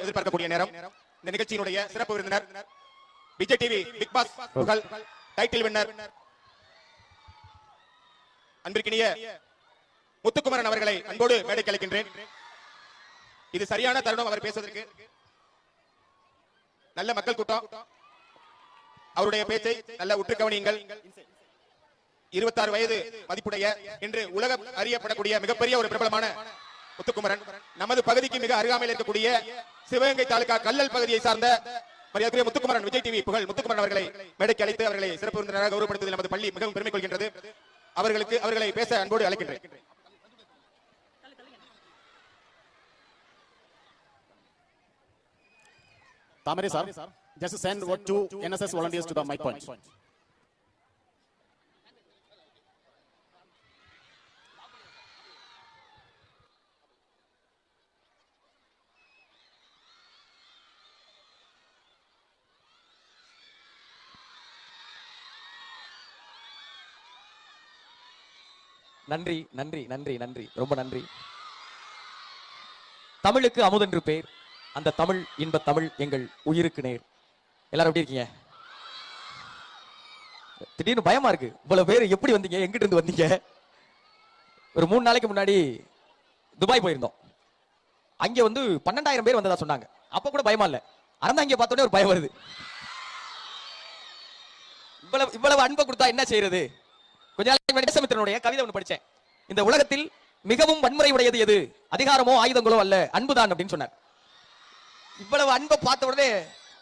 எதிர்பார்க்கக்கூடிய நேரம். இந்த நிகழ்ச்சியினுடைய சிறப்பு விருந்தினர் விஜய் டிவி பிக் பாஸ் புகழ் டைட்டில் வின்னர் அன்பிற்கினிய முத்துக்குமரன் அவர்களை அன்போடு மேடைக்கு அழைக்கின்றேன். இது சரியான தருணம் அவர் பேசுவதற்கு. நல்ல மக்கள் கூட்டம், அவருடைய பேச்சை நல்ல உற்று கவனியுங்கள். 26 வயது மதிப்புடைய இன்று உலக அறியப்படக்கூடிய மிகப்பெரிய ஒரு பிரபலமான முத்துக்குமரன் நமது பகுதிக்கு மிக அருகாமையில் இருக்கக்கூடிய சிவகங்கை தாலுகா கல்லல் பகுதியை சார்ந்த மரியாதைக்குரிய முத்துக்குமரன் விஜய் டிவி புகழ் முத்துக்குமரன் அவர்களை மேடைக்கு அழைத்து அவர்களை சிறப்பு விருந்தினராக கௌரவப்படுத்துவதில் நமது பள்ளி மிகவும் பெருமை கொள்கின்றது. அவர்களை பேச அன்போடு அழைக்கின்றேன். Tamare sir, just send what to NSS volunteers to the mic point. நன்றி நன்றி நன்றி நன்றி, ரொம்ப நன்றி. தமிழுக்கு அமுதென்று பேர், அந்த தமிழ் இன்ப தமிழ் எங்கள் உயிருக்கு நேர். எல்லாரும் எப்படி இருக்கீங்க? திடீர்னு பயமா இருக்கு. இவ்வளவு பேர் எப்படி வந்தீங்க? எங்கிட்ட இருந்து வந்தீங்க? ஒரு 3 நாளைக்கு முன்னாடி துபாய் போயிருந்தோம். அங்க 12,000 பேர் வந்ததா சொன்னாங்க. அப்ப கூட பயமா இல்ல. அறந்தாங்க பார்த்தோன்னே ஒரு பயம் வருது. இவ்வளவு அன்பை கொடுத்தா என்ன செய்யறது? கொஞ்ச நாளைக்கு தேசமித்திரனுடைய கவிதை ஒன்று படிச்சேன். இந்த உலகத்தில் மிகவும் வன்முறை உடையது எது? அதிகாரமோ ஆயுதங்களோ அல்ல, அன்புதான் அப்படின்னு சொன்னார். இவ்வளவு அன்பை பார்த்த உடனே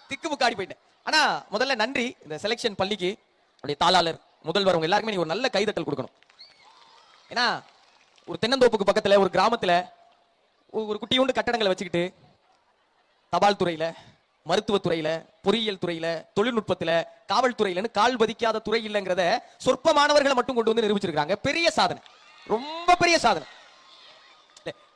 திக்குமுக்காடி போயிட்டேன். ஆனா முதல்ல நன்றி இந்த செலக்ஷன் பள்ளிக்கு, அப்படியே தாளாளர், முதல்வர், அவங்க எல்லாருமே நீங்க ஒரு நல்ல கைதட்டல் கொடுக்கணும். ஏன்னா ஒரு தென்னந்தோப்புக்கு பக்கத்துல ஒரு கிராமத்துல ஒரு குட்டியோண்டு கட்டடங்களை வச்சுக்கிட்டு தபால் துறையில, மருத்துவத்துறையில, பொறியியல் துறையில, தொழில்நுட்பத்துல, காவல்துறையில கால் பதிக்காத துறை இல்லைங்கிறத சொற்பமானவர்களை மட்டும் கொண்டு வந்து நிரூபிச்சிருக்காங்க. பெரிய சாதனை, ரொம்ப பெரிய சாதனை.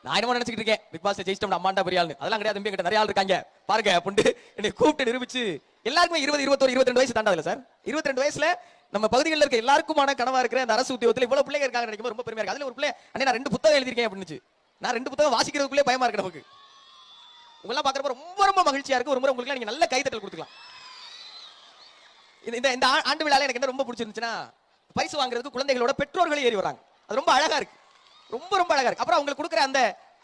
நான் என்ன நினைச்சிட்டு இருக்கேன், பிக் பாஸ் ஜெயிச்சிட்டோம் அம்மாண்டா பெரிய ஆளு. அதெல்லாம் கிடையாது, தம்பி கிட்ட நிறைய ஆள் இருக்காங்க பாருங்க அப்படின்னு என்னை கூப்பிட்டு நிரூபிச்சு எல்லாருக்குமே 20, 21, 22 வயசு தாண்டாதுல சார். 22 வயசுல நம்ம பகுதிகளில் இருக்க எல்லாருக்குமான கனவா இருக்கிற அந்த அரசு உத்தியோகத்தில் இவ்வளவு பிள்ளைங்க இருக்காங்க நினைக்கும் ரொம்ப பெருமையா இருக்கு. அதுல ஒரு பிள்ளை அண்ணே நான் 2 புத்தகம் எழுதிருக்கேன் அப்படின்னு. நான் 2 புத்தகம் வாசிக்கிறதுக்குள்ளே பயமா இருக்கு நமக்கு. உங்களெல்லாம் பாக்குறப்ப ரொம்ப ரொம்ப மகிழ்ச்சியா இருக்கு. ஒரு முறை உங்களுக்கு நீங்க நல்ல கைதட்டல் கொடுத்துக்கலாம். இந்த ஆண்டு விழால எனக்கு என்ன ரொம்ப பிடிச்சிருந்துச்சுன்னா, பரிசு வாங்குறதுக்கு குழந்தைகளோட பெற்றோர்களே ஏறி வராங்க. அது ரொம்ப அழகா இருக்கு, ரொம்ப ரொம்ப அழகா இருக்கு. அப்புறம் அவங்களுக்கு கொடுக்குற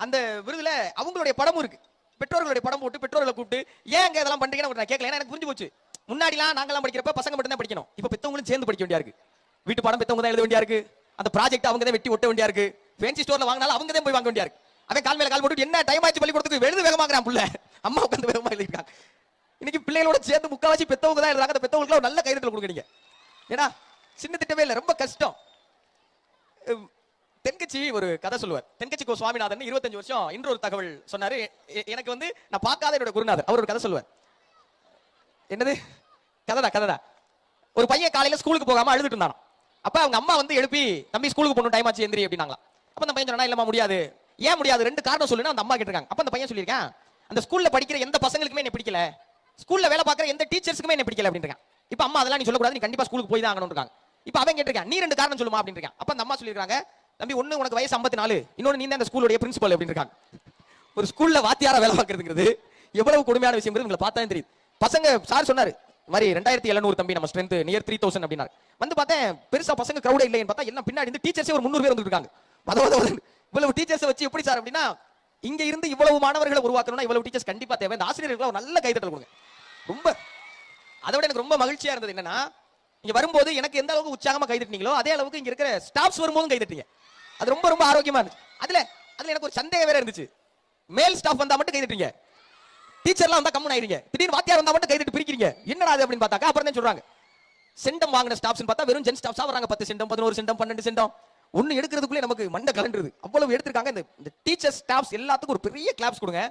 அந்த விருதுல அவங்களுடைய படமும் இருக்கு. பெற்றோர்களுடைய படம் போட்டு பெற்றோர்களை கூப்பிட்டு ஏன் இதெல்லாம் பண்றீங்கன்னு நான் கேட்கல. எனக்கு புரிஞ்சு போச்சு. முன்னாடிலாம் நாங்கெல்லாம் படிக்கிறப்ப பசங்க மட்டும் தான் படிக்கணும். இப்ப பெத்தவங்களும் சேர்ந்து படிக்க வேண்டியா இருக்கு. வீட்டு படம் பெத்தவங்க தான் எழுத வேண்டியா இருக்கு. அந்த ப்ராஜெக்ட் அவங்க தான் வெட்டி ஒட்ட வேண்டியா இருக்கு. ஃபேன்சி ஸ்டோர்ல வாங்கினாலும் அவங்க தான் போய் வாங்க வேண்டியா இருக்கு. அவன் கால் மேல கால் போட்டு என்ன டைம் ஆச்சு பள்ளிக்கூடத்துக்கு எழுது வேகமாக்குறான் புள்ள. அம்மா உட்காந்து வேகமா எழுதிருக்காங்க. இன்னைக்கு பிள்ளைகளோட சேர்ந்து முக்காவாசி பெத்தவங்க தான் எழுதுறாங்க. அந்த பெத்தவங்களுக்கு ஒரு நல்ல கைதட்டல் கொடுக்குறீங்க. ஏன்னா சின்ன திட்டமே இல்லை, ரொம்ப கஷ்டம். தென்கட்சி ஒரு கதை சொல்லுவார். தென்கட்சி கோ சுவாமிநாதன் 25 வருஷம் இன்று ஒரு தகவல் சொன்னாரு. எனக்கு நான் பார்க்காத என்னோட குருநாதர். அவர் ஒரு கதை சொல்லுவார். என்னது கதைதா. ஒரு பையன் காலையில ஸ்கூலுக்கு போகாம அழுதுட்டு இருந்தான். அப்ப அவங்க அம்மா எழுப்பி தம்பி ஸ்கூலுக்கு போகணும், டைம் ஆச்சு எந்திரி அப்படின்னாங்களா. அப்ப அந்த பையன் சொன்னா இல்லம்மா முடியாது. ஏன் முடியாது? 2 காரணம் சொல்லுன்னு அந்த அம்மா கேட்டிருக்காங்க. அப்ப அந்த பையன் சொல்லியிருக்கான், அந்த ஸ்கூல்ல படிக்கிற எந்த பசங்களுக்குமே என்ன பிடிக்கல, ஸ்கூல்ல வேலை பார்க்குற எந்த டீச்சர்ஸ்க்குமே என்ன பிடிக்கல அப்படின்னு இருக்கான். இப்ப அம்மா அதெல்லாம் நீ சொல்லக்கூடாது, நீ கண்டிப்பா ஸ்கூலுக்கு போய் தான் ஆகணும் இருக்காங்க. இப்ப அவன் கேட்டிருக்கான், நீ 2 காரணம் சொல்லுமா அப்படின்னு இருக்கான். அப்ப அந்த அம்மா சொல்லியிருக்காங்க, தம்பி ஒண்ணு உனக்கு வயசு 54, இன்னொன்னு நீ தான் அந்த ஸ்கூலுடைய பிரின்சிபல் அப்படின்னு இருக்காங்க. ஒரு ஸ்கூல்ல வாத்தியாரா வேலை பார்க்கறதுங்கிறது எவ்வளவு கொடுமையான விஷயம் உங்களை பார்த்தா தெரியுது. பசங்க சார் சொன்னாரு மாதிரி 2700 தம்பி நம்ம ஸ்ட்ரென்த் நியர் 3000 அப்படின்னாரு. பார்த்தேன் பெருசா பசங்க கிரௌடே இல்லைன்னு பார்த்தா எல்லாம் பின்னாடி டீச்சர்ஸே ஒரு 300 பேர் வந்துட்டு இருக்காங்க. இவ்வளவு டீச்சர்ஸ் வச்சு எப்படி சார் அப்படின்னா, இங்க இருந்து இவ்வளவு மாணவர்களை உருவாக்கணும்னா இவ்வளவு டீச்சர்ஸ் கண்டிப்பா தேவை. இந்த ஆசிரியர்களுக்கு ஒரு நல்ல கைதட்டல் கொடுங்க. ரொம்ப அதை விட எனக்கு ரொம்ப மகிழ்ச்சியா இருந்தது என்னன்னா, இங்க வரும்போது எனக்கு எந்த அளவுக்கு உற்சாகமா கைதட்டினீங்களோ அதே அளவுக்கு இங்க இருக்கிற ஸ்டாஃப்ஸ் வரும்போதும் கைதட்டீங்க. அது ரொம்ப ரொம்ப ஆரோக்கியமா இருந்துச்சு. அதுல எனக்கு ஒரு சந்தேகம் வேற இருந்துச்சு. மேல் ஸ்டாஃப் வந்தா மட்டும் கைதட்டீங்க, டீச்சர்லாம் வந்தா கம்மன் ஆயிருங்க. திடீர்னு வாத்தியார் வந்தா மட்டும் கைதட்டி பிரிக்கிறீங்க. என்னடா அது அப்படின்னு பார்த்தாக்கா அப்புறம் தான் சொல்றாங்க, செண்டம் வாங்கின ஸ்டாஃப்ஸ் பார்த்தா வெறும் ஜென் ஸ்டாஃப்ஸா வராங்க. 10 செண்டம், 11 செண்டம், 12 செண்டம். ஒன்னு எடுக்கிறதுக்குள்ளே நமக்கு மண்டை கலண்டுருது. அவ்வளவு எடுத்திருக்காங்க. இந்த டீச்சர் ஸ்டாஃப்ஸ் எல்லாத்துக்கும் ஒரு பெரிய கிளாப்ஸ் கொடுங்க.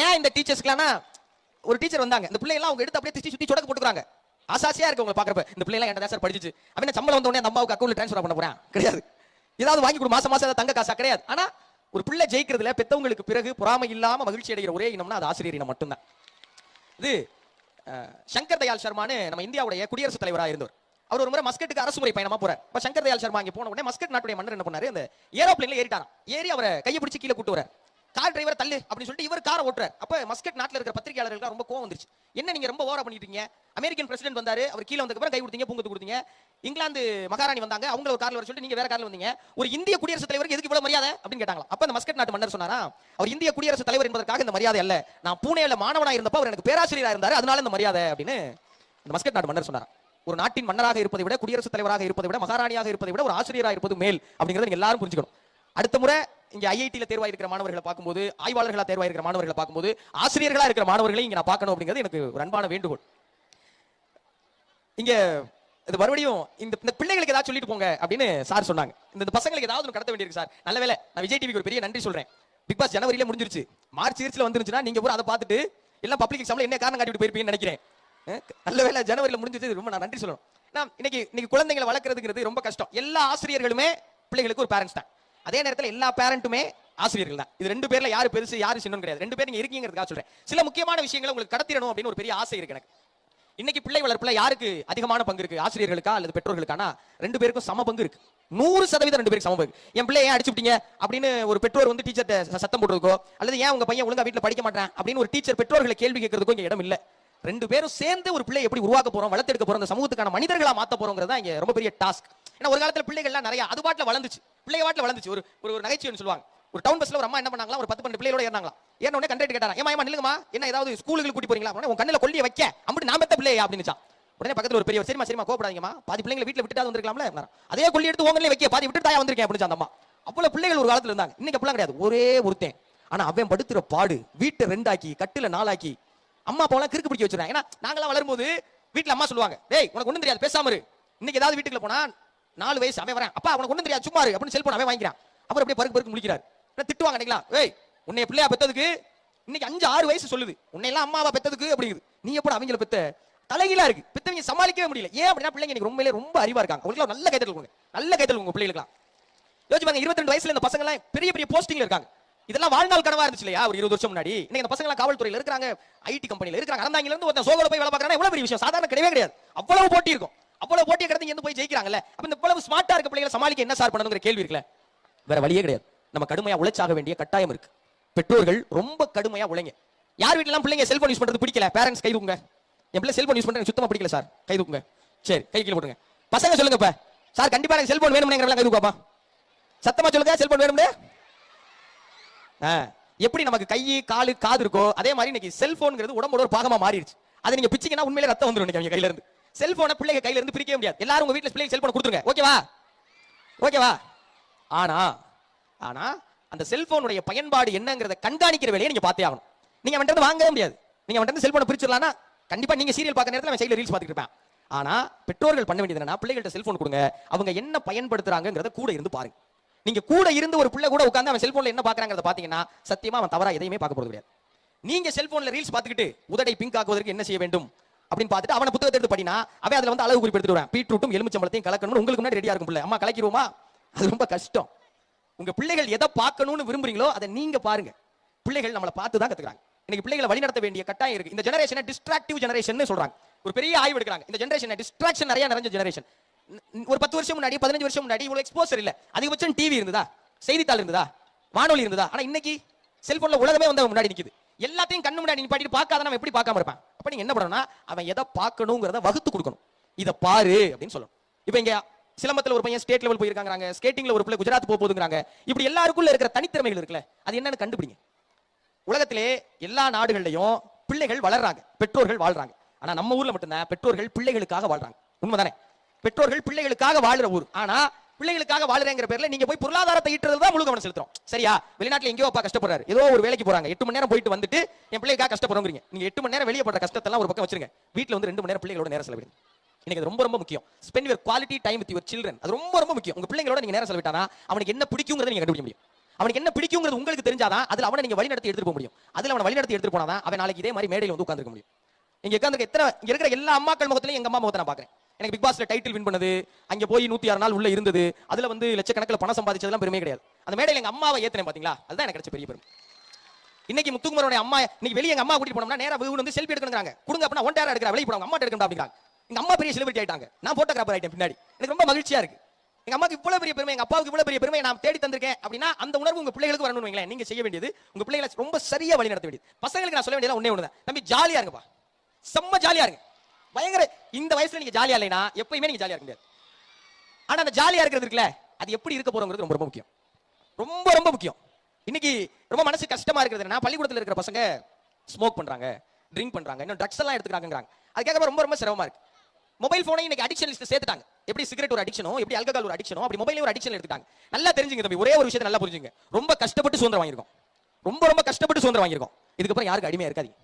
ஏன் இந்த டீச்சர்ஸ்க்குலாம் ஒரு டீச்சர் வந்தாங்க, இந்த பிள்ளை எல்லாம் அவங்க எடுத்து அப்படியே சுத்தி சொடக்கு போட்டுக்கிறாங்க. ஆசாசியா இருக்கு உங்களை பாக்குறப்ப. இந்த பிள்ளை எல்லாம் என்ன சார் படிச்சு அப்படின்னா சம்பளம் வந்த உடனே அந்த அம்மாவுக்கு அக்கௌண்ட்ல ட்ரான்ஸ்ஃபர் பண்ண போறேன் கிடையாது. ஏதாவது வாங்கி கொடு, மாசம் ஏதாவது தங்க காசா கிடையாது. ஆனா ஒரு பிள்ளை ஜெயிக்கிறதுல பெத்தவங்களுக்கு பிறகு பொறாமை இல்லாம மகிழ்ச்சி அடைகிற ஒரே இனம்னா அது ஆசிரியர் இனம் மட்டும்தான். இது சங்கர் தயாள் சர்மான்னு நம்ம இந்தியாவுடைய குடியரசுத் தலைவராக இருந்தவர். அவர் ஒரு முறை மஸ்கட்டுக்கு அரசுமுறை பயணமா போறார். இப்ப சங்கர் தயாள் சர்மா இங்க போன உடனே மஸ்கட் நாட்டுடைய மன்னர் என்ன பண்ணாரு, அந்த ஏரோப்ளேன்ல ஏறிட்டாராம். ஏறி அவரை கையை பிடிச்சி கீழே கூட்டு வர கார் டிரைவரை தள்ளு அப்படின்னு சொல்லிட்டு இவர் காரை ஓட்டுறாரு. அப்ப மஸ்கட் நாட்டுல இருக்கிற பத்திரிகையாளர்களுக்கு ரொம்ப கோவம் வந்துருச்சு. என்ன நீங்க ரொம்ப ஓவரா பண்ணிட்டு இருக்கீங்க? அமெரிக்கன் பிரசிடென்ட் வந்தாரு, அவர் கீழ வந்ததுக்கு அப்புறம் கை கொடுத்தீங்க, பூங்கத்து கொடுத்தீங்க. இங்கிலாந்து மகாராணி வந்தாங்க, அவங்க ஒரு கார்ல வர சொல்லிட்டு நீங்க வேற கார்ல வந்தீங்க. ஒரு இந்திய குடியரசுத் தலைவருக்கு எதுக்கு இவ்வளவு மரியாதை அப்படின்னு கேட்டாங்க. அப்ப அந்த மஸ்கட் நாட்டு மன்னர் சொன்னாரா, அவர் இந்திய குடியரசுத் தலைவர் என்பதற்காக இந்த மரியாதை அல்ல, நான் பூனேல மாணவனா இருந்தப்ப அவர் எனக்கு பேராசிரியரா இருந்தாரு, அதனால இந்த மரியாதை அப்படின்னு அந்த மஸ்கட் நாட்டு மன்னர் சொன்னார். ஒரு நாட்டின் மன்னராக இருப்பதை விட, குடியரசுத் தலைவராக இருப்பதை விட, மகாராணியாக இருப்பதை விட ஒரு ஆசிரியராக இருப்பது மேல் அப்படிங்கறத நீங்க எல்லாரும் புரிஞ்சுக்கணும். அடுத்த முறை இங்க ஐஐடில தேர்வாக இருக்கிற மாணவர்களை பார்க்கும்போது, ஆய்வாளர்களா தேர்வாக இருக்கிற மாணவர்களை பார்க்கும்போது, ஆசிரியர்களா இருக்கிற மாணவர்களை இங்க நான் பார்க்கணும் அப்படிங்கிறது எனக்கு ஒரு அன்பான வேண்டுகோள். இங்க இது மறுபடியும் இந்த பிள்ளைகளுக்கு ஏதாவது சொல்லிட்டு போங்க அப்படின்னு சார் சொன்னாங்க. இந்த பசங்களுக்கு ஏதாவது ஒன்று கடத்த வேண்டியிருக்கு சார். நல்ல வேலை நான் விஜய் டிவிக்கு ஒரு பெரிய நன்றி சொல்றேன். பிக் பாஸ் ஜனவரியில முடிஞ்சிருச்சு, மார்ச் சீரிஸ்ல வந்துருச்சுன்னா நீங்க பூரா அதை பார்த்துட்டு எல்லாம் பப்ளிக் எக்ஸாம்ல என்ன காரணம் காட்டிட்டு போயிருப்பீங்கன்னு நினைக்கிறேன். நல்ல வேலை ஜனவரியில முடிஞ்சிருச்சு, ரொம்ப நான் நன்றி சொல்லணும். இன்னைக்கு குழந்தைகளை வளர்க்கறதுங்கிறது ரொம்ப கஷ்டம். எல்லா ஆசிரியர்களுமே பிள்ளைகளுக்கு ஒரு பேரண்ட்ஸ் தான், அதே நேரத்தில் எல்லா பேரண்ட்டுமே ஆசிரியர்கள் தான். இது ரெண்டு பேர்ல யாரு பெருசு யாரு சின்னம் கிடையாது, ரெண்டு பேர் நீங்க இருக்கீங்கிறதுக்காக சொல்றேன். சில முக்கியமான விஷயங்களை உங்களுக்கு கடத்திடணும் அப்படின்னு ஒரு பெரிய ஆசை இருக்கு எனக்கு. இன்னைக்கு பிள்ளை வளர்ப்புல யாருக்கு அதிகமான பங்கு இருக்கு, ஆசிரியர்களுக்கா அல்லது பெற்றோர்களுக்கானா? ரெண்டு பேருக்கும் சம பங்கு இருக்கு. 100% ரெண்டு பேருக்கு சம பங்கு. என் பிள்ளை ஏன் அடிச்சு விட்டீங்க அப்படின்னு ஒரு பெற்றோர் வந்து டீச்சர் சத்தம் போடுறதுக்கோ, அல்லது ஏன் உங்க பையன் ஒழுங்கா வீட்டுல படிக்க மாட்டேன் அப்படின்னு ஒரு டீச்சர் பெற்றோர்களை கேள்வி கேட்கறதுக்கோ இங்க இடம் இல்ல. ரெண்டு பேரும் சேர்ந்து ஒரு பிள்ளை எப்படி உருவாக்க போறோம், வளர்த்தெடுக்க போறோம், அந்த சமூகத்துக்கான மனிதர்களா மாத்த போறோங்கிறது தான் இங்க ரொம்ப பெரிய டாஸ்க். ஏன்னா ஒரு காலத்துல பிள்ளைகள்லாம் நிறைய அது பாட்டுல வளர்ந்துச்சு, பிள்ளைய பாட்டுல வளர்ந்துச்சு. ஒரு நகைச்சுவைன்னு சொல்லுவாங்க. ஒரு டவுன் பஸ்ல ஒரு அம்மா என்ன பண்ணாங்களா, ஒரு 10-12 பிள்ளையோட ஏறினாங்களா. ஏறின உடனே கண்டக்டர் கேட்டாரா, ஏமா நில்லுங்கம்மா, என்ன ஏதாவது ஸ்கூலுக்கு கூட்டி போறீங்களா? உன் கண்ணுல கொல்லிய வைக்க அப்படி நான் பெத்த பிள்ளையா அப்படின்னு. உடனே பக்கத்துல ஒரு பெரிய சரிமா கோபப்படாதீங்கம்மா, பாதி பிள்ளைங்களை வீட்டுல விட்டுட்டு வந்திருக்கலாம்ல, அதே கொல்லி எடுத்து உங்களே வைக்க, பாதி விட்டு தாயா வந்திருக்கேன் அப்படின்னு அந்த அம்மா. அவ்வளவு பிள்ளைகள் ஒரு காலத்துல இருந்தாங்க. இன்னைக்கு அப்படிலாம் கிடையாது, ஒரே ஒருத்தன். ஆனா அவன் படுத்துற பாடு, வீட்டை 2 ஆக்கி கட்டுல 4 ஆக்கி அம்மா அப்பாவெல்லாம் கிறுக்கு பிடிக்க வச்சிருக்காங்க. ஏன்னா நாங்களாம் வளரும்போது வீட்டுல அம்மா சொல்லுவாங்க, டேய் உனக்கு ஒண்ணும் தெரியாது பேசாம இரு. இன்னைக்கு ஏதாவது வீட்டுக்குள்ள போனா 4 வயசு அவன் வரேன், அப்பா உனக்கு ஒண்ணும் தெரியாது சும்மா இரு அப்படின்னு செல்போன் அவன் வாங்கிக்கிறான். அப்புறம் அப்படியே பருக்கு முடிக்கிறாரு. திட்டுவாங்க நினைக்கலாம், ஏய் உன்னை பிள்ளையா பெத்ததுக்கு இன்னைக்கு 5-6 வயசு சொல்லுது, உன்னை எல்லாம் அம்மாவா பெத்ததுக்கு அப்படிங்குது, நீ எப்ப அவங்கள பெத்த தலைகீழா இருக்கு. பெத்தவங்க சமாளிக்கவே முடியல. ஏன் அப்படின்னா பிள்ளைங்க இன்னைக்கு ரொம்ப அறிவா இருக்காங்க. உங்களுக்கு நல்ல கைதல் கொடுங்க, நல்ல கைதல் உங்க பிள்ளைகளுக்கு. யோசிச்சு பாருங்க, 22 வயசுல இந்த பசங்க எல்லாம் பெரிய பெரிய போஸ்டிங்ல இருக்காங்க. இதெல்லாம் வாழ்நாள் கனவா இருந்துச்சு இல்லையா ஒரு 20 வருஷம் முன்னாடி. இன்னைக்கு இந்த பசங்க எல்லாம் காவல்துறையில இருக்காங்க, ஐடி கம்பெனில இருக்காங்க. அறந்தாங்கில இருந்து ஒருத்தன் சோகோல போய் வேலை பார்க்கறானே, எவ்வளவு பெரிய விஷயம், சாதாரண கிடையவே கிடையாது. அவ்வளவு போட்டி இருக்கும், அவ்வளவு போட்டியை கடந்து இங்க போய் ஜெயிக்கிறாங்கல்ல. அப்ப இந்த இவ்வளவு ஸ்மார்ட்டா இருக்க பிள்ளைகளை சமாளிக்க என்ன சார் பண்ணணுங்கிற கேள்வி இருக்குல்ல. வேற வழியே கிடையாது, நம்ம கடுமையா உழைச்சாக வேண்டிய கட்டாயம் இருக்கு. பெற்றோர்கள் ரொம்ப கடுமையா உழைங்க. யார் வீட்டுல பிள்ளைங்க செல்போன் யூஸ் பண்றது பிடிக்கல, பேரண்ட்ஸ் கை தூக்குங்க. என் பிள்ளை செல்போன் யூஸ் பண்றது சுத்தமா பிடிக்கல சார், கை தூக்குங்க. சரி கை கீழ போடுங்க. பசங்க சொல்லுங்க, இப்ப சார் கண்டிப்பா எனக்கு செல்போன் வேணும்ங்கறவங்க கை தூக்குப்பா. சத்தமா சொல்லுங்க, செல்போன் வேணும்னு. எப்படி நமக்கு கை காலு காது இருக்கோ அதே மாதிரி இன்னைக்கு செல்போன்ங்கிறது உடம்போட ஒரு பாகமா மாறிடுச்சு. அதை நீங்க பிச்சிங்கன்னா உண்மையிலே ரத்தம் வந்துரும் நீங்க கையில இருந்து. செல்போனை பிள்ளைங்க கையில இருந்து பிரிக்கவே முடியாது. எல்லாரும் உங்க வீட்டுல பிள்ளைங்க செல்போன் கொடுத்துருங்க, ஓகேவா? ஓகேவா? ஆனா அந்த செல்போனுடைய பயன்பாடு என்னங்கறத கண்காணிக்கிற வேலையை நீங்க பார்த்தே ஆகணும். நீங்க அவன்கிட்ட வாங்கவே முடியாது. நீங்க அவன்கிட்ட செல்போனை பிரிச்சிடலாம்னா கண்டிப்பா நீங்க சீரியல் பார்க்குற நேரத்துல அவன் சைடுல ரீல்ஸ் பார்த்துட்டு இருப்பான். ஆனா பெற்றோர்கள் பண்ண வேண்டியது என்னன்னா, பிள்ளைகள்ட்ட செல்போன் கொடுங்க, அவங்க என்ன பயன்படுத்துறாங்கங்கறத கூட இருந்து பாருங்க. நீங்க கூட இருந்து ஒரு பிள்ளை கூட உட்கார்ந்து அவன் செல்போன்ல என்ன பார்க்கறாங்கறத பாத்தீங்கன்னா சத்தியமா அவன் தவறா எதையுமே பார்க்க போறது கிடையாது. நீங்க செல்போன்ல ரீல்ஸ் பார்த்துக்கிட்டு உதடை பிங்க் ஆக்குவதற்கு என்ன செய்ய வேண்டும் அப்படின்னு பார்த்துட்டு அவன புத்தகத்தை எடுத்து படினா அவன் அதுல வந்து அளவு குறிப்பு எடுத்துட்டு வரான். பீட்ரூட்டும் எலுமிச்சம்பழத்தையும் கலக்கணும்னு உங்களுக்கு முன்னாடி ரெடியா இருக்கும் பிள்ளை. அம்மா கலக்கிடுவோமா? அது ரொம்ப கஷ்டம். உங்க பிள்ளைகள் எதை பார்க்கணும்னு விரும்புறீங்களோ அதை நீங்க பாருங்க. பிள்ளைகள் நம்மளை பார்த்து தான் கத்துக்கிறாங்க. இன்னைக்கு பிள்ளைகளை வழிநடத்த வேண்டிய கட்டாயம் இருக்கு. இந்த ஜெனரேஷனை டிஸ்ட்ராக்டிவ் ஜெனரேஷன் சொல்றாங்க. ஒரு பெரிய ஆய்வு எடுக்கிறாங்க. இந்த ஜெனரேஷன் டிஸ்ட்ராக்ஷன் நிறைய ஜெனரேஷன். ஒரு 10 வருஷம் முன்னாடி 15 வருஷம் முன்னாடி இவ்வளவு எக்ஸ்போசர் இல்ல. அதிகபட்சம் டிவி இருந்ததா, செய்தித்தாள் இருந்ததா, வானொலி இருந்ததா? ஆனா இன்னைக்கு செல்போன்ல உலகமே வந்து முன்னாடி நிக்குது. எல்லாத்தையும் கண்ணு முன்னாடி நீ பாட்டிட்டு பார்க்காத எப்படி பார்க்காம இருப்பான்? அப்ப நீங்க என்ன பண்ணணும்னா அவன் எதை பார்க்கணுங்கிறத வகுத்து கொடுக்கணும். இத பாரு அப்படின்னு சொல்லணும். இப்ப இங்க சிலம்பத்துல ஒரு பையன் ஸ்டேட் லெவல் போயிருக்காங்க, ஸ்கேட்டிங்ல ஒரு பிள்ளை குஜராத் போகுதுங்கிறாங்க. இப்படி எல்லாருக்குள்ள இருக்கிற தனித்திறமைகள் இருக்குல்ல, அது என்னன்னு கண்டுபிடிங்க. உலகத்திலே எல்லா நாடுகள்லயும் பிள்ளைகள் வளர்றாங்க, பெற்றோர்கள் வாழ்றாங்க. ஆனா நம்ம ஊர்ல மட்டும்தான் பெற்றோர்கள் பிள்ளைகளுக்காக வாழ்றாங்க. உண்மைதானே? பெற்றோர்கள் பிள்ளைகளுக்காக வாழுற ஊர். ஆனா பிள்ளைகளுக்காக வாழுறேங்கிற பேர்ல நீங்க போய் பொருளாதாரத்தை ஈட்டுறதுல தான் முழு கவனம் செலுத்துறோம். சரியா? வெளிநாட்டுல எங்கேயோ அப்பா கஷ்டப்படுறாரு, ஏதோ ஒரு வேலைக்கு போறாங்க, 8 மணி நேரம் போயிட்டு வந்துட்டு என் பிள்ளைக்காக கஷ்டப்படுறீங்க. நீங்க 8 மணி நேரம் வெளியே பண்ற கஷ்டத்தெல்லாம் ஒரு பக்கம் வச்சிருங்க. வீட்டுல வந்து 2 மணி நேரம் பிள்ளைகளோட நேரம் செலவிடுங்க. இன்னைக்கு ரொம்ப ரொம்ப முக்கியம். Spend your quality time with your children. அது ரொம்ப ரொம்ப முக்கியம். உங்க பிள்ளைகளோட நீங்க நேரம் செலவிட்டானா அவனுக்கு என்ன பிடிக்கும்ங்கறத நீங்க கண்டுபிடிக்க முடியும். அவனுக்கு என்ன பிடிக்கும்ங்கிறது உங்களுக்கு தெரிஞ்சாதான் அதுல அவனை நீங்க வழிநடத்தி எடுத்துட்டு போக முடியும். அதுல அவனை வழிநடத்தி எடுத்துட்டு போனாதான் அவன் நாளைக்கு இதே மாதிரி மேடையில் வந்து உட்கார்ந்திருக்க முடியும். இங்க உட்கார்ந்து இங்க இருக்கிற எல்லா அம்மாக்கள் முகத்திலையும் எங்க அம்மா முகத்தை நான் பாக்குறேன். எனக்கு பிக் பாஸ்ல டைட்டில் வின் பண்ணது, அங்க போய் 106 நாள் உள்ள இருந்தது, அதுல வந்து லட்சக்கணக்கில் பணம் சம்பாதிச்சதெல்லாம் பெருமை கிடையாது. அந்த மேடையில் எங்க அம்மாவை ஏத்துறேன் பாத்தீங்களா, அதுதான் எனக்கு கிடைச்ச பெரிய பெருமை. இன்னைக்கு முத்துக்குமரனுடைய அம்மா இன்னைக்கு வெளியே எங்க அம்மா கூட்டிட்டு போனோம்னா நேரா வந்து செல்ஃபி எடுக்கணும்ங்கறாங்க. கொடுங்க அப்படினா ஒன் டேரா எடுக்கற வெளிய போறாங்க, அம்மா எடுக்கணும் அப்படிங்கறாங்க. எங்க அம்மா பெரிய செலிபிரிட்டி ஆயிட்டாங்க, நான் போட்டோகிராஃபர் ஆயிட்டேன் பின்னாடி. எனக்கு ரொம்ப மகிழ்ச்சியா இருக்கு. எங்க அம்மாக்கு இவ்வளவு பெரிய பெருமை, எங்க அப்பாவுக்கு இவ்வளவு பெரிய பெருமை நான் தேடி தந்திருக்கேன் அப்படின்னா அந்த உணர்வு உங்க பிள்ளைகளுக்கு வரணும்னு வைங்களேன். நீங்க செய்ய வேண்டியது உங்க பிள்ளைகளை ரொம்ப சரியா வழி நடத்த வேண்டியது. பசங்களுக்கு நான் சொல்ல வேண்டியது ஒண்ணே ஒண்ணுதான், தம்பி ஜாலியா இருங்கப்பா, செம்ம ஜாலியா இருங்க. பயங்கர இந்த வயசுல நீங்க ஜாலியா இல்லைனா எப்பயுமே நீங்க ஜாலியா இருக்க முடியாது. ஆனா அந்த ஜாலியா இருக்கிறது இருக்குல்ல, அது எப்படி இருக்க போறோங்கிறது ரொம்ப ரொம்ப முக்கியம், ரொம்ப ரொம்ப முக்கியம். இன்னைக்கு ரொம்ப மனசு கஷ்டமா இருக்கிறது என்னன்னா, பள்ளிக்கூடத்துல இருக்கிற பசங்க ஸ்மோக் பண்றாங்க, ட்ரிங்க் பண்றாங்க, இன்னும் ட்ரக்ஸ் எல்லாம் எடுத்துக்கிறாங்க. அதுக்காக ரொம்ப ரொம்ப சிரமமா இருக்கு. மொபைல் போனை இன்னைக்கு அடிக்ஷன் லிஸ்ட் சேர்த்துட்டாங்க. எப்படி சிகரெட் ஒரு அடிக்ஷனோ, எப்படி ஆல்கஹால் ஒரு அடிக்ஷனோ, அப்படி மொபைல் ஒரு அடிக்ஷன் எடுத்துட்டாங்க. நல்லா தெரிஞ்சுங்க தம்பி, ஒரே ஒரு விஷயத்தை நல்லா புரிஞ்சுங்க. ரொம்ப கஷ்டப்பட்டு சுதந்திரம் வாங்கியிருக்கோம், ரொம்ப ரொம்ப கஷ்டப்பட்டு சுதந்திரம் வாங்கியிருக்கோம். இதுக்கப்புறம் யாருக்கு அடிமையா இருக்காதீங்க,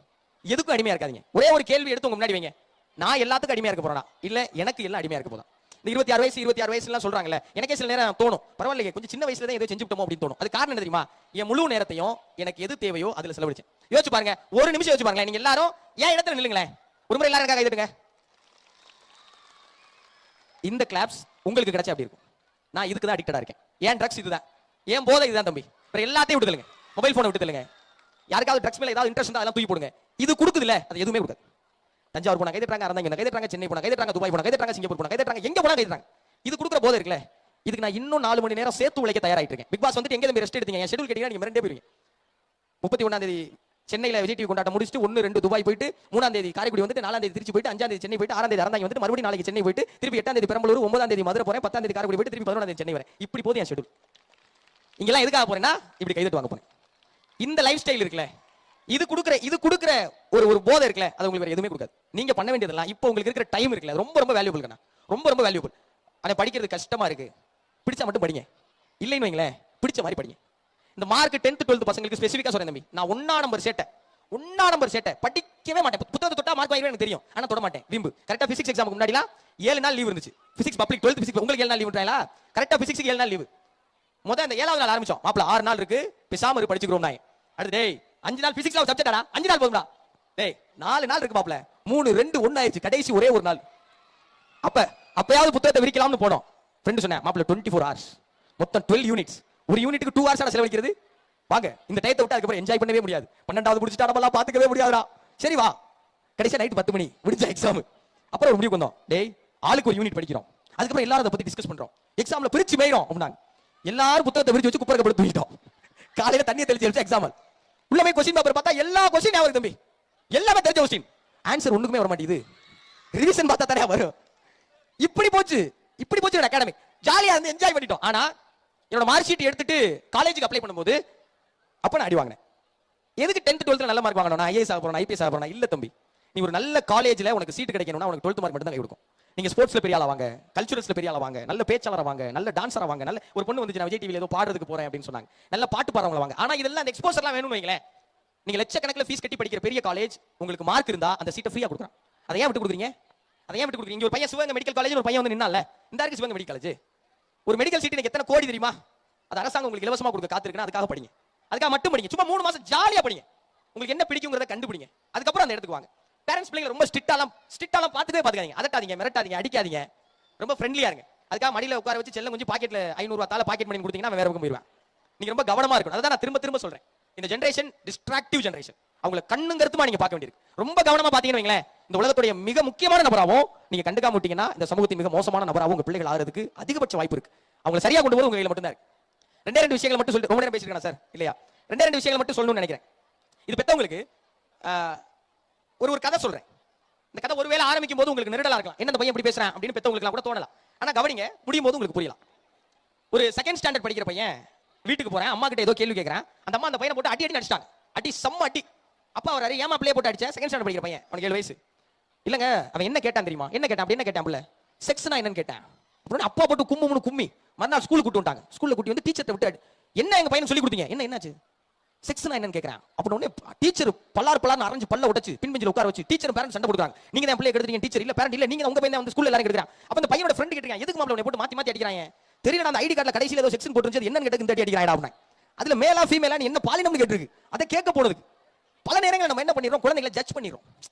எதுக்கும் அடிமையா இருக்காதீங்க. ஒரே ஒரு கேள்வி எடுத்து உங்க முன்னாடி வைங்க, நான் எல்லாத்துக்கும் அடிமையா இருக்க போறேனா இல்ல எனக்கு எல்லாம் அடிமையா இருக்க போதா? இந்த 26 வயசு எல்லாம் சொல்றாங்கல்ல, எனக்கே சில நேரம் தோணும், பரவாயில்லையே கொஞ்சம் சின்ன வயசுல தான் ஏதோ செஞ்சுட்டோமோ அப்படின்னு தோணும். அது காரணம் என்ன தெரியுமா? என் முழு நேரத்தையும் எனக்கு எது தேவையோ அதுல செலவழிச்சேன். யோசிச்சு பாருங்க, ஒரு நிமிஷம் யோசிச்சு பாருங்க. நீங்க எல்லாரும் ஏன் இடத்துல நில்லுங்களேன், ஒரு முறை எல்லாரும் கை தட்டுங்க. இந்த கிளாப்ஸ் உங்களுக்கு கிடைச்சா அப்படி இருக்கும். நான் இதுக்கு தான் அடிக்டடா இருக்கேன். ஏன் ட்ரக்ஸ் இதுதான், ஏன் போதை இதுதான் தம்பி. அப்புறம் எல்லாத்தையும் விட்டுதலுங்க, மொபைல் போனை விட்டுதலுங்க. யாருக்காவது ட்ரக்ஸ் மேல ஏதாவது இன்ட்ரெஸ்ட் இருந்தா அதெல்லாம் தூக்கி போடுங்க. இது கொடுக்குது இல்ல, அது எதுவுமே கொடுக்காது. தஞ்சாவூர் போனா கைதட்டாங்க, அறந்தாங்க கைதட்டாங்க, சென்னை போனா கைதட்டாங்க, துபாய் போனா கைதட்டாங்க, சிங்கப்பூர் போனா கைதட்டாங்க, எங்க போனா கைதட்டாங்க. இது கொடுக்குற போதை இருக்குல்ல, இதுக்கு நான் இன்னும் 4 மணி நேரம் சேர்த்து உழைக்க தயாராயிட்டு இருக்கேன். பிக் பாஸ் வந்துட்டு எங்க தம்பி ரெஸ்ட் எடுத்தீங்க, என் ஷெட்யூல் கேட்டீங்கன்னா நீங்க மிரண்டே போயிருவீங்க. 31ஆம் தேதி சென்னையில விஜய் டிவி கொண்டாட்டம் முடிச்சுட்டு 1, 2 துபாய் போயிட்டு, 3ஆம் தேதி காரைக்குடி வந்துட்டு, 4ஆம் தேதி திருச்சி போயிட்டு, 5ஆம் தேதி சென்னை போயிட்டு, 6ஆம் தேதி அறந்தாங்க வந்துட்டு, மறுபடியும் நாளைக்கு சென்னை போயிட்டு, திருப்பி 8ஆம் தேதி பெரம்பலூர், 9ஆம் தேதி மதுரை போறேன், 10ஆம் தேதி காரைக்குடி போயிட்டு, திருப்பி 11ஆம் தேதி சென்னை வரேன். இப்படி போதும் என் ஷெட்யூல். இங்கெல்லாம் எதுக்காக போறேன்னா இப்படி கைதட்டு வாங்க போறேன். இந்த லைஃப் ஸ்டைல் இருக்குல்ல, இது கொடுக்குற ஒரு போதை இருக்குல்ல, அது உங்களுக்கு வேற எதுவுமே கொடுக்காது. நீங்க பண்ண வேண்டியதெல்லாம் இப்போ உங்களுக்கு இருக்கிற டைம் இருக்குல்ல, ரொம்ப ரொம்ப வேல்யூபிள், ரொம்ப ரொம்ப வேல்யூபிள். ஆனா படிக்கிறது கஷ்டமா இருக்கு, பிடிச்சா மட்டும் படிங்க, இல்லைன்னு வைங்களேன் பிடிச்ச மாதிரி படிங்க. இந்த மார்க் 10th 12th பசங்களுக்கு ஸ்பெசிஃபிக்கா சொல்றேன் தம்பி, நான் 1ஆம் நம்பர் சேட்டை படிக்கவே மாட்டேன். புத்தகத்தை தொட்டா மார்க் வாங்கிடுவேன் எனக்கு தெரியும், ஆனா தொட மாட்டேன். விம்பு கரெக்டா பிசிக்ஸ் எக்ஸாமுக்கு முன்னாடிலாம் 7 நாள் லீவ் இருந்துச்சு. பிசிக்ஸ் பப்ளிக் 12th பிசிக்ஸ் உங்களுக்கு 7 நாள் லீவ் விட்டாங்களா? கரெக்டா பிசிக்ஸ்க்கு 7 நாள் லீவ். அந்த 7வது நாள் ஆரம்பிச்சோம், மாப்ள 6 நாள் இருக்கு பேசாம இரு படிச்சுக்கிறோம். நான் அடுத்து டேய் 5 நாள் பிசிக்ஸ்ல ஒரு சப்ஜெக்டா, 5 நாள் போதும்டா. டேய் 4 நாள் இருக்கு மாப்ள, 3 2 1 ஆயிடுச்சு, கடைசி ஒரே ஒரு நாள். அப்பயாவது புத்தகத்தை விரிக்கலாம்னு போனோம். ஃப்ரெண்ட் சொன்னேன், மாப்ள 24 hours மொத்தம் 12 யூனிட்ஸ், ஒரு யூனிட்டுக்கு 2 hours செலவழிக்கிறது. வாங்க இந்த டயத்தை விட்டு அதுக்கப்புறம் என்ஜாய் பண்ணவே முடியாது. 12வது முடிச்சுட்டா நம்மளாம் பாத்துக்கவே முடியாதுடா. சரி வா, கடைசியா நைட் 10 மணி முடிஞ்ச எக்ஸாம். அப்புறம் ஒரு முடிவுக்கு வந்தோம், டேய் ஆளுக்கு ஒரு யூனிட் படிக்கிறோம், அதுக்கப்புறம் எல்லாரும் அதை பத்தி டிஸ்கஸ் பண்றோம், எக்ஸாம்ல பிரிச்சு மேயிரும் அப்படின்னாங்க. எல்லாரும் புத்தகத்தை விரிச்சு வச்சு குப்பரை கப்பட்டு தூக்கிட்டோம். காலையில தண்ணியை தெளிச்சு எக்ஸாம் உள்ள போய் கொஸ்டின் பேப்பர் பார்த்தா எல்லா கொஸ்டின் ஞாபகம் தம்பி, எல்லாமே தெரிஞ்ச கொஸ்டின், ஆன்சர் ஒண்ணுக்குமே வர மாட்டேங்குது. ரிவிஷன் பார்த்தா தானே வரும். இப்படி போச்சு அகாடமி. ஜாலியா இருந்து என்ஜாய் பண்ணிட்டோம். ஆனா என்னோட மார்க் ஷீட் எடுத்துட்டு காலேஜுக்கு அப்ளை பண்ணும்போது அப்ப நான் அடி வாங்கினேன். எதுக்கு 10th 12th நல்ல மார்க் வாங்கணும், நான் ஐஏஎஸ் ஆக போறேன், ஐபிஎஸ் ஆக போறேன்? இல்ல தம்பி, நீ ஒரு நல்ல காலேஜ்ல உனக்கு சீட் கிடைக்கணும்னா உனக்கு 12th மார்க் மட்டும் தான் கை கொடுக்கும். நீங்க ஸ்போர்ட்ஸ்ல பெரிய ஆளா வாங்க, கல்ச்சுரல்ஸ்ல பெரிய ஆளா வாங்க, நல்ல பேச்சாளரா வாங்க, நல்ல டான்சரா வாங்க. நல்ல ஒரு பொண்ணு வந்து நான் விஜய் டிவில ஏதோ பாடுறதுக்கு போறேன் அப்படின்னு சொன்னாங்க, நல்ல பாட்டு பாடுறவங்க வாங்க. ஆனா இதெல்லாம் அந்த எக்ஸ்போசர்லாம் வேணும்னு வைங்களேன். நீங்க லட்சக்கணக்கில் ஃபீஸ் கட்டி படிக்கிற பெரிய காலேஜ் உங்களுக்கு மார்க் இருந்தா அந்த சீட்டை ஃப்ரீயா கொடுக்குறான். அதை ஏன் விட்டு கொடுக்குறீங்க? இங்க ஒரு பையன் சிவகங்கை மெடிக்கல் காலேஜ் ஒரு பையன் வந்து நின்னால, இந்த இருக்கு சிவகங்கை மெடிக்கல் காலேஜ், ஒரு மெடிக்கல் சீட் எனக்கு எத்தனை கோடி தெரியுமா? அது அரசாங்கம் உங்களுக்கு இலவசமா கொடுக்க காத்திருக்குன்னா அதுக்காக படிங்க, அதுக்காக மட்டும் படிங்க. சும்மா 3 மாசம் ஜாலியா படிங்க, உங்களுக்கு என்ன பிடிக்குங்கிறத கண்டுபிடிங்க, அதுக்கப்புறம் அந்த இடத்துக்கு வாங்க. பேரண்ட்ஸ் பிள்ளைங்க ரொம்ப ஸ்ட்ரிக்டாலாம் பாத்துக்காதீங்க, அதட்டாதீங்க, மிரட்டாதீங்க, அடிக்காதீங்க, ரொம்ப ஃப்ரெண்ட்லியா இருங்க. அதுக்காக மடியில உட்கார வச்சு செல்லம் கொஞ்சம் பாக்கெட்ல 500 ரூபாய் தால பாக்கெட் மணி கொடுத்தீங்கன்னா வேற பக்கம் போயிருவேன். நீங்க ரொம்ப கவனமா இருக்கணும். அதான் நான் திரும்ப சொல்றேன், இந்த ஜெனரேஷன் டிஸ்ட்ராக்டிவ் ஜெனரேஷன். அவங்கள கண்ணுங்கருத்துமா நீங்க பார்க்க வேண்டியிருக்கு. ரொம்ப கவனமா பாத்தீங்கன்னு வைங்களேன், இந்த உலகத்துடைய மிக முக்கியமான நபராகவும் நீங்க கண்டுக்காம விட்டீங்கன்னா இந்த சமூகத்தின் மிக மோசமான நபராகவும் உங்க பிள்ளைகள் ஆகிறதுக்கு அதிகபட்ச வாய்ப்பு இருக்கு. அவங்களை சரியா கொண்டு போறது உங்க கையில மட்டும் தான் இருக்கு. 2 விஷயங்கள் மட்டும் சொல்லி ரொம்ப நேரம் பேசிருக்கேன் சார் இல்லையா? 2 விஷயங்கள் மட்டும் சொல்லணும்னு நினைக்கிறேன். இது பெத்தவங்களுக்கு ஒரு கதை சொல்றேன். இந்த கதை ஒருவேளை ஆரம்பிக்கும் போது உங்களுக்கு நெருடலா இருக்கலாம், என்ன இந்த பையன் இப்படி பேசுறான் அப்படின்னு பெத்தவங்களுக்கு கூட தோணலாம். ஆனா கவனிங்க, முடியும் போது உங்களுக்கு புரியலாம். ஒரு 2nd ஸ்டாண்டர்ட் படிக்கிற பையன் வீட்டுக்கு போறேன், அம்மா கிட்ட ஏதோ கேள்வி கேட்கறான். அந்த அம்மா அந்த பையனை போட்டு அடி அடிச்சிட்டாங்க, அடி செம்ம அடி. அப்பா வராரு, ஏமா பிள்ளைய போட்டு அடிச்ச? 2nd ஸ்டாண்டர்ட் படிக்கிற பையன், அவனுக்கு 7 வயசு. இல்லங்க அவன் என்ன கேட்டான் தெரியுமா? என்ன கேட்டான்? அப்படி என்ன கேட்டான்? பிள்ளை செக்ஸ்னா என்னன்னு கேட்டான். அப்புறம் அப்பா போட்டு கும்மி மறுநாள் ஸ்கூலுக்கு கூட்டு வந்துட்டாங்க. ஸ்கூல்ல கூட்டி வந்து டீச்சர்ட்ட விட்டு என்ன எங்க பையன் சொல்லி கொடுத்தீங்க, என்னாச்சு செக்ஸ்னா என்னன்னு கேக்குறான். அப்படின்னு டீச்சர் பல்லார்னு அரைஞ்சு பல்ல உடைச்சு பின் பெஞ்சில உட்கார வச்சு டீச்சர் பேரண்ட் சண்டை போடுறாங்க. நீங்க தான் பிள்ளைய கெடுத்தீங்க, டீச்சர் இல்ல பேரண்ட் இல்ல, நீங்க உங்க பையன் வந்து ஸ்கூல்ல எல்லாரும் கெடுக்கிறாங்க. அப்ப அந்த பையனோட ஃப்ரெண்ட் கேட்கிறான், எதுக்கு மாப்ள உன்னை போட்டு மாத்தி அடிக்கிறாங்க? தெரியல, அந்த ஐடி கார்டுல கடைசில ஏதோ செக்ஷன் போட்டுருந்துச்சு, என்னன்னு கேட்டு இந்த அடி அடிக்கிறாடா அப்படினா. அதுல மேலா ஃபீமேலா என்ன பாலினம்னு கேட்டிருக்கு. அதை கேட்க போனதுக்கு பல நேரங்கள் நம்ம என்ன பண்ணிடுறோம், குழந்தைகளை ஜட்ஜ் பண்ணிடுறோம்.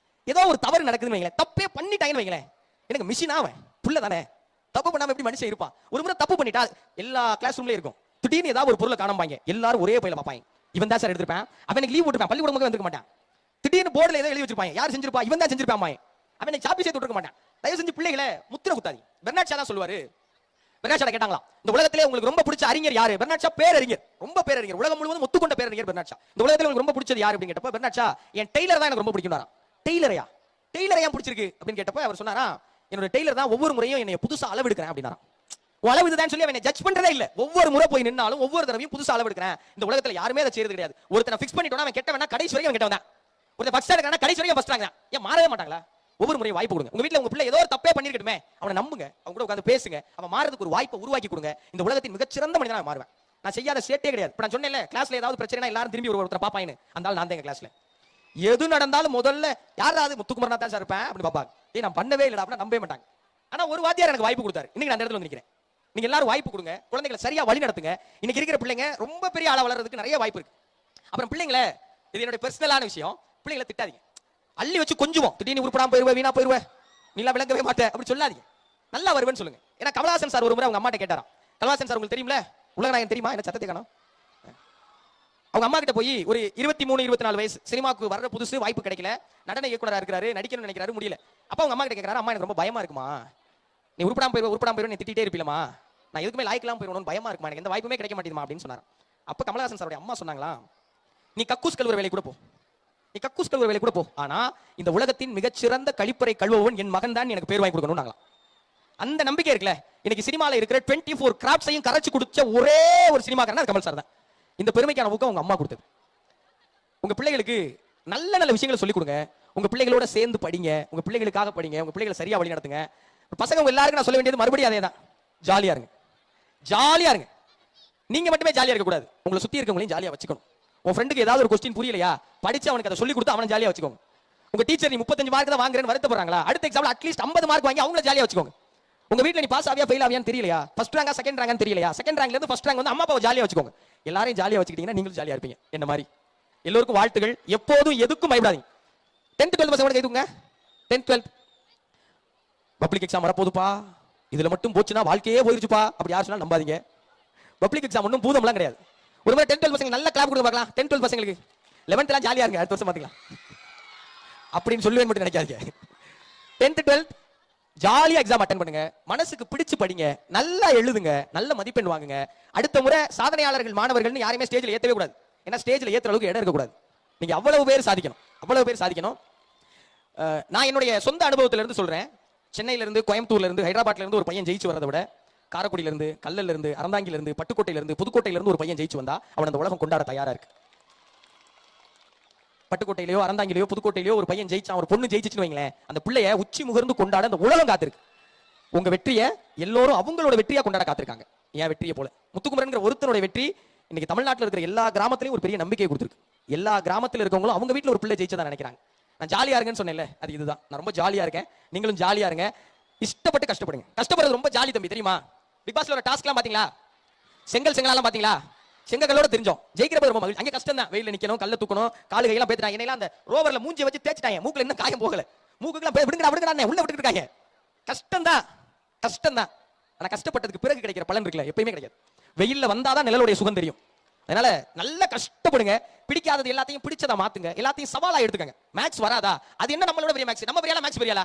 ஏதோ ஒரு தவறு நடக்குதுன்னு வைங்களேன், தப்பே பண்ணிட்டாங்கன்னு வைங்களேன், எனக்கு மிஷினா அவன் புள்ள தானே, தப்பு பண்ணாம எப்படி மனுஷன் இருப்பான்? ஒரு முறை தப்பு பண்ணிட்டா எல்லா கிளாஸ் ரூம்லயும் இருக்கும், திடீர்னு ஏதாவது ஒரு பொருளை காணாம எல்லாரும் ஒரே பையில பார்ப்பாங்க, இவன் தான் சார் எடுத்திருப்பான், அவனுக்கு லீவ் விட்டுருப்பான், பள்ளிக்கூடமுக்கு வந்துருக்க மாட்டான். திடீர்னு போர்டுல ஏதோ எழுதி வச்சிருப்பாங்க, யார் செஞ்சிருப்பா? இவன் தான் செஞ்சிருப்பான். அவன் சாப்பி சேர்த்து விட்டுருக்க மாட்டான். தயவு செஞ்சு பிள்ளைகளை முத்திர குத்தாதீங்க. பெர்னாட் ஷா தான் சொல்லுவாரு, பெர்னாட் ஷா கேட்டாங்களாம், இந்த உலகத்திலே உங்களுக்கு ரொம்ப பிடிச்ச அறிஞர் யாரு? பெர்னாட் ஷா பேரறிஞர், ரொம்ப பேரறிஞர், உலகம் முழுவதும் ஒத்துக்கொண்ட பேரறிஞர் பெர்னாட் ஷா. இந்த உலகத்திலே உங்களுக்கு ரொம்ப பிடிச்சது யாரு அப்படின்னு கேட்டப்ப பெர்னாட் ஷா, என் டெய்லர் தான் எனக்கு ரொம்ப பிடிக்கும்னாராம். டெய்லரையா? டெய்லர் ஏன் பிடிச்சிருக்கு அப்படின்னு கேட்டப்ப அவர் சொன்னாரா, என்னோட டெய்லர் தான் ஒவ்வொரு முறையும் என்னை புதுசா அளவெடுக்கிறேன் அப்படின்னாராம். அளவு இதுதான் சொல்லி அவனை ஜட்ஜ் பண்றதே இல்ல. ஒவ்வொரு முறை போய் நின்னாலும் ஒவ்வொரு தடவையும் புதுசா அளவெடுக்கிறேன். இந்த உலகத்துல யாருமே அதை செய்யறது கிடையாது. ஒருத்தனை ஃபிக்ஸ் பண்ணிட்டோம்னா அவன் கெட்டவனா கடைசி வரைக்கும் அவன் கெட்டவன் தான். ஒருத்தன் ஃபர்ஸ்ட் எடுக்கறானா கடைசி வரைக்கும் ஃபர்ஸ்ட் ரேங்க் தான். ஏன் மாறவே மாட்டாங்களா? ஒவ்வொரு முறையும் வாய்ப்பு கொடுங்க. உங்க வீட்ல உங்க பிள்ளை ஏதோ ஒரு தப்பே பண்ணிருக்கட்டுமே, அவனை நம்புங்க, அவங்க கூட உட்கார்ந்து பேசுங்க, அவன் மாறதுக்கு ஒரு வாய்ப்பை உருவாக்கி கொடுங்க. இந்த உலகத்தின் மிகச்சிறந்த மனிதனா மாறுவேன். நான் செய்யாத சேட்டே கிடையாது. இப்ப நான் சொன்னேன்ல, கிளாஸ்ல ஏதாவது பிரச்சனை எல்லாரும் திரும்பி ஒருத்தர பாப்பாயின்னு, அந்த ஆள் நான் தான் எங்க கிளாஸ்ல. எது நடந்தாலும் முதல்ல யாராவது முத்துக்குமரனா தான் சார் இருப்பேன் அப்படின்னு பாப்பாங்க. ஏய் நான் பண்ணவே இல்லடா அப்படினா நம்பவே மாட்டாங்க. ஆனா ஒரு வாத்தியார் எனக்கு வாய்ப்பு கொடுத்தாரு. இன்னைக்கு நான் அந்த இடத்துல வந்து நிக்கிறேன். நீங்க எல்லாரும் வாய்ப்பு கொடுங்க, குழந்தைகளை சரியா வழி நடத்துங்க. இன்னைக்கு இருக்கிற பிள்ளைங்க ரொம்ப பெரிய ஆளா வளர்றதுக்கு நிறைய வாய்ப்பு இருக்கு. அப்புறம் பிள்ளைங்களை, இது என்னோட பர்சனலான விஷயம், பிள்ளைங்களை திட்டாதீங்க. அள்ளி வச்சு கொஞ்சுவோம், திடீர்னு உருப்படாம போயிருவே, வீணா போயிருவே, நீலா விளங்கவே மாட்டே அப்படி சொல்லாதீங்க. நல்லா வருவேன்னு சொல்லுங்க. ஏன்னா கமலஹாசன் சார் ஒரு முறை அவங்க அம்மாட்ட கேட்டாராம். கமலஹாசன் சார் உங்களுக்கு தெரியும்ல, உலகநாயகன் தெரியுமா? என்ன சத்தத்தை காணோம். அவங்க அம்மா கிட்ட போய் ஒரு 23 24 வயசு, சினிமாவுக்கு வர்ற புதுசு, வாய்ப்பு கிடைக்கல, நடன இயக்குனரா இருக்காரு, நடிக்கணும்னு நினைக்கிறாரு, முடியல. அப்ப அவங்க அம்மா கிட்ட கேட்கறாரு, அம்மா எனக்கு ரொம்ப பயமா இருக்குமா, நீ உருப்படாம போயிருவே நீ திட்டிட்டே இருப்பீலமா, நான் எதுக்குமே லாய்க்கலாம் போயிடணும்னு பயமா இருக்குமா, எனக்கு எந்த வாய்ப்புமே கிடைக்க மாட்டேங்குமா அப்படின்னு சொன்னார். அப்ப கமலஹாசன் சாருடைய அம்மா சொன்னாங்களா, நீ கக்கூஸ் கழுவுற வேலை கூட போ, நீ கக்கூஸ் கழுவுற வேலை கூட போ, ஆனா இந்த உலகத்தின் மிகச்சிறந்த கழிப்பறை கழுவுவன் என் மகன் தான், எனக்கு பேர் வாங்கி கொடுக்கணும். அந்த நம்பிக்கை இருக்குல்ல. இன்னைக்கு சினிமால இருக்கிற 24 கிராப்ஸையும் கரைச்சு குடிச்ச ஒரே ஒரு சினிமாக்காரன் கமல் சார் தான். இந்த பெருமைக்கான ஊக்கம் உங்க அம்மா கொடுத்தது. உங்க பிள்ளைகளுக்கு நல்ல நல்ல விஷயங்களை சொல்லிக் கொடுங்க. உங்க பிள்ளைகளோட சேர்ந்து படிங்க, உங்க பிள்ளைகளுக்காக படிங்க, உங்க பிள்ளைகளை சரியா வழி நடத்துங்க. பசங்க உங்க எல்லாருக்கும் நான் சொல்ல வேண்டியது மறுபடியும் அதே தான், ஜாலியா இருங்க, ஜாலியா இருங்க. நீங்க மட்டுமே ஜாலியா இருக்க கூடாது, உங்களை சுத்தி இருக்கவங்களையும் ஜாலியா வச்சுக்கணும். உன் ஃப்ரெண்டுக்கு ஏதாவது ஒரு கொஸ்டின் புரியலையா, படிச்சு அவனுக்கு அதை சொல்லி கொடுத்து அவனை ஜாலியா வச்சுக்கோங்க. உங்க டீச்சர் நீ 35 மார்க் தான் வாங்குறேன்னு வருத்தப்படுறாங்களா, அடுத்த எக்ஸாம்ல அட்லீஸ்ட் 50 மார்க் வாங்கி அவங்கள ஜாலியா வச்சுக்கோங்க. உங்க வீட்ல நீ பாஸ் ஆவியா ஃபெயில் ஆவியான்னு தெரியலையா, ஃபர்ஸ்ட் ரேங்கா செகண்ட் ரேங்கான்னு தெரியலையா, செகண்ட் ரேங்க்ல இருந்து ஃபர்ஸ்ட் ரேங்க் வந்து அம்மா அப்பாவை ஜாலியா வச்சுக்கோங்க. எல்லாரையும் ஜாலியா வச்சுக்கிட்டீங்கன்னா நீங்களும் ஜாலியா இருப்பீங்க என்ன மாதிரி. எல்லோருக்கும் வாழ்த்துகள். எப்போதும் எதுக்கும் பயப்படாதீங்க. 10th 12th பசங்க கைதுங்க. 10th 12th பப்ளிக் எக்ஸாம் வரப்போகுதுப்பா, இதுல மட்டும் போச்சுன்னா வாழ்க்கையே போயிருச்சுப்பா அப்படி யார் சொன்னாலும் நம்பாதீங்க. பப்ளிக் எக்ஸாம் ஒன்றும் பூதம்லாம் கிடையாது. ஒரு மாதிரி 10th 12th பசங்க நல்ல கிளாப் கொடுத்து பார்க்கலாம். 10th 12th பசங்களுக்கு 11th எல்லாம் ஜாலியா இருங்க, அடுத்த வருஷம் பாத்துக்கலாம் அப்படின்னு சொல்லுவேன் மட்டும் நினைக்காதீங்க. 10th 12th ஜாலியா எக்ஸாம் அட்டெண்ட் பண்ணுங்க, மனசுக்கு பிடிச்சு படிங்க, நல்லா எழுதுங்க, நல்ல மதிப்பெண் வாங்குங்க. அடுத்த முறை சாதனையாளர்கள் மாணவர்கள்னு யாரையுமே ஸ்டேஜ்ல ஏத்தவே கூடாது. ஏன்னா ஸ்டேஜ்ல ஏத்துற அளவுக்கு இடம் இருக்க கூடாது. நீங்க அவ்வளவு பேர் சாதிக்கணும், அவ்வளவு பேர் சாதிக்கணும். நான் என்னுடைய சொந்த அனுபவத்துல இருந்து சொல்றேன். சென்னையில இருந்து, கோயம்புத்தூர்ல இருந்து, ஹைதராபாத்ல இருந்து ஒரு பையன் ஜெயிச்சு வரதை விட, காரைக்குடியில இருந்து, கல்லல்ல இருந்து, அறந்தாங்கில இருந்து, பட்டுக்கோட்டையில இருந்து, புதுக்கோட்டையில இருந்து ஒரு பையன் ஜெயிச்சு வந்தா அவன் அந்த உலகம் கொண்டாட தயாரா இருக்கு. பட்டுக்கோட்டையிலயோ அறந்தாங்கிலையோ புதுக்கோட்டையிலயோ ஒரு பையன் ஜெயிச்சான், ஒரு பொண்ணு ஜெயிச்சுன்னு வைங்களேன், அந்த பிள்ளைய உச்சி முகர்ந்து கொண்டாட அந்த உலகம் காத்திருக்கு. உங்க வெற்றியை எல்லோரும் அவங்களோட வெற்றியா கொண்டாட காத்திருக்காங்க. என் வெற்றியை போல முத்துக்குமரன்ங்கிற ஒருத்தனுடைய வெற்றி இன்னைக்கு தமிழ்நாட்டில் இருக்கிற எல்லா கிராமத்திலையும் ஒரு பெரிய நம்பிக்கையை கொடுத்துருக்கு. எல்லா கிராமத்தில் இருக்கவங்களும் அவங்க வீட்டில் ஒரு பிள்ளை ஜெயிச்சதா நினைக்கிறாங்க. நான் ஜாலியா இருக்கேன்னு சொன்னேன்ல, அது இதுதான். நான் ரொம்ப ஜாலியா இருக்கேன், நீங்களும் ஜாலியா இருங்க. இஷ்டப்பட்டு கஷ்டப்படுங்க. கஷ்டப்படுறது ரொம்ப ஜாலி தம்பி, தெரியுமா? பிக் பாஸ்ல ஒரு டாஸ்க்லாம் பாத்தீங்களா? செங்கல்லாம் பாத்தீங்களா? செங்கலோட தெரிஞ்சோம், ஜெயிக்கிறப்ப ரொம்ப மகிழ்ச்சி. அங்க கஷ்டம் தான், வெயில நிக்கணும், கல்ல தூக்கணும், காலு கையெல்லாம் பேத்துட்டாங்க. என்னையெல்லாம் அந்த ரோவர்ல மூஞ்சி வச்சு தேய்ச்சிட்டாங்க, மூக்குல இன்னும் காயம் போகல, மூக்குலாம் விடுங்கடா உள்ள விட்டுட்டு இருக்காங்க. கஷ்டம் தான், கஷ்டம் தான். ஆனா கஷ்டப்பட்டதுக்கு பிறகு கிடைக்கிற பலன் இருக்குல்ல, எப்பயுமே கிடைக்காது. வெயில்ல வந்தாதான் நிழலுடைய சுகம் தெரியும். அதனால நல்ல கஷ்டப்படுங்க. பிடிக்காதது எல்லாத்தையும் பிடிச்சதா மாத்துங்க, எல்லாத்தையும் சவாலா எடுத்துக்கங்க. மேக்ஸ் வராதா, அது என்ன நம்மளோட பெரிய மேக்ஸ்? நம்ம பெரியாளா மேக்ஸ் பெரியாளா?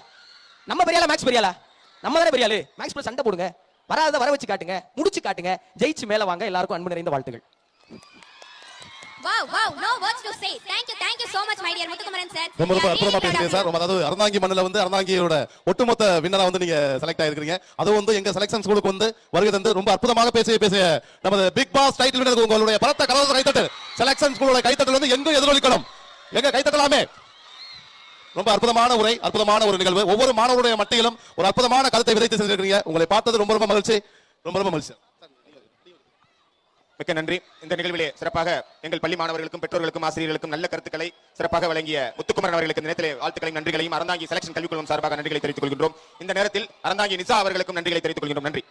நம்ம பெரியாளா மேக்ஸ் பெரியாளா? நம்ம தானே பெரியாளு. மேக்ஸ் பிளஸ் சண்டை போடுங்க, வராத வர வச்சு காட்டுங்க, முடிச்சு காட்டுங்க, ஜெயிச்சு மேல வாங்க. எல்லாருக்கும் அன்பு நிறைந்த வாழ்த்துகள். Wow, no words to say. Thank you so much my dear Muthukumaran sir. ரொம்ப அற்புதமா பேசுறீங்க சார். அதாவது அறந்தாங்கி மண்ணில வந்து அறந்தாங்கியோட ஒட்டுமொத்த வின்னரா வந்து நீங்க செலக்ட் ஆயிருக்கீங்க. அது வந்து எங்க செலக்ஷன் ஸ்கூலுக்கு வந்து வருகை தந்து ரொம்ப அற்புதமாக பேசிய நமது பிக் பாஸ் டைட்டில் வின்னருக்கு உங்களுடைய பலத்த கலவர கைத்தட்டல், செலக்ஷன் ஸ்கூலோட கைத்தட்டல் வந்து எங்க எதிரொலிக்கணும், எங்க கைத்தட்டலாமே. ரொம்ப அற்புதமான உரை, அற்புதமான ஒரு நிகழ்வு. ஒவ்வொரு மாணவருடைய மட்டையிலும் ஒரு அற்புதமான கருத்தை விதைத்து செஞ்சிருக்கீங்க. உங்களை பார்த்தது ரொம்ப மகிழ்ச்சி, ரொம்ப மகிழ்ச்சி. மிக்க நன்றி. இந்த நிகழ்விலே சிறப்பாக எங்கள் பள்ளி மாணவர்களுக்கும் பெற்றோர்களுக்கும் ஆசிரியர்களுக்கும் நல்ல கருத்துக்களை சிறப்பாக வழங்கிய முத்துக்குமரன் அவர்களுக்கு இந்த நேரத்திலே வாழ்த்துக்களையும் நன்றிகளையும் அறந்தாங்கி செலக்ஷன் கல்விக்குழுமம் சார்பாக நன்றிகளை தெரிவித்துக் கொள்கின்றோம். இந்த நேரத்தில் அறந்தாங்கி நிசா அவர்களுக்கும் நன்றிகளை தெரிவித்துக் கொள்கின்றோம். நன்றி.